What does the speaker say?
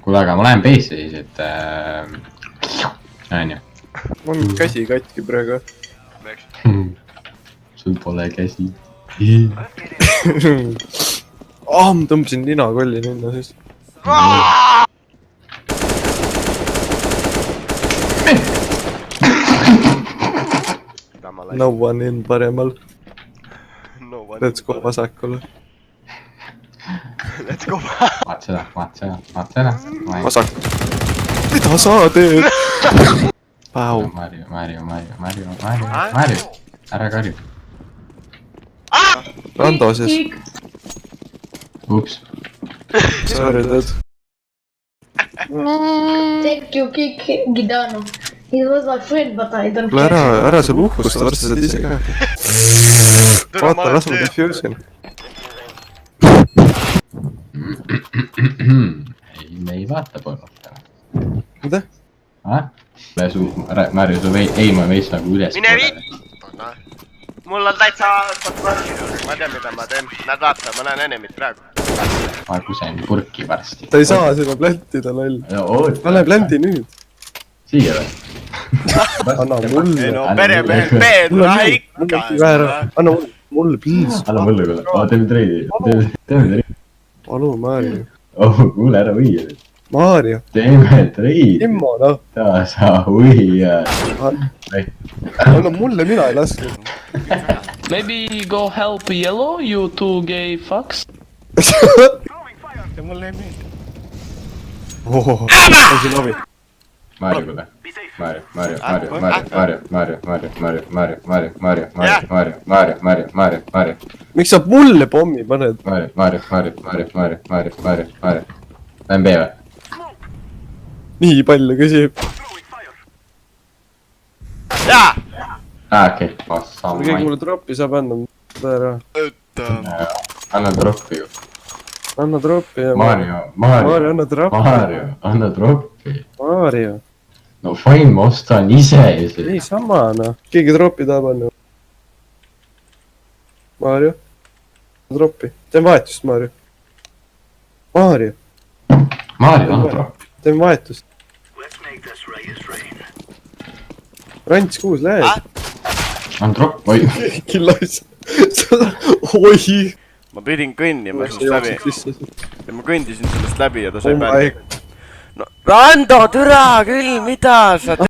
kuule, aga ma lähen peesse siis, et on ju. Mul käsi katki praegu. Sul pole käsi. Ma tõmbasin ninakolli ninna siis. No one in paremal. Let's go vasakule. Let's go. Vaat seda. Vasak. Mida sa teed? Päu. Mario. Ära karju. Rando siis. Ups. Sorry, tead. Thank you, Kick Gidano. He was my friend, but I don't Kuule care. ära seal uhkust, varsti saad ise ka. Vaata, las ma diffusion. Ei, me ei vaata pornot täna. Mida? Mario, su aim on veits nagu üles. Mine viit! Mul on täitsa... Ma tean, mida ma teen. Näed vaata, ma näen enemit praegu. Ma kusen purki varsti. Ta ei saa sinna plantida, loll. Pane planti nüüd. Siia või? Anna mulle. Ei no, peremehed, Peedra ikka. Anna mulle, please. Anna mulle kuule. Teeme treidi. Palu, Mario. Kuule, ära võia. Mario. Teeme treidi. Immo, noh. Ta sa võia. Anna mulle, mina ei laske. Maybe go help Yellow, you two gay fucks. See mulle ei meeldi. Lasi lavi. Mario kuule. Mario. Miks sa mulle pommi paned? Mario. Lähen B või? Nii palju küsib. Jaa! Okei. Kui keegi mulle droppi saab anda, ära. Anna droppi ju. Anna droppi ja... Mario, anna droppi. Anna droppi. Mario. No fine, ma ostan ise ja see. Ei sama, noh. Keegi droppi tahab anda. Mario. Droppi. Teen vahetust, Mario. Mario, anna droppi. teen vahetust. Rants 6 lähed. Anna droppi, oi. Killas. Oi. Ma pidin kõnnima sellest läbi. Ja ma kõndisin sellest läbi ja ta sai Oh bändi. No, Rando, türa küll, mida sa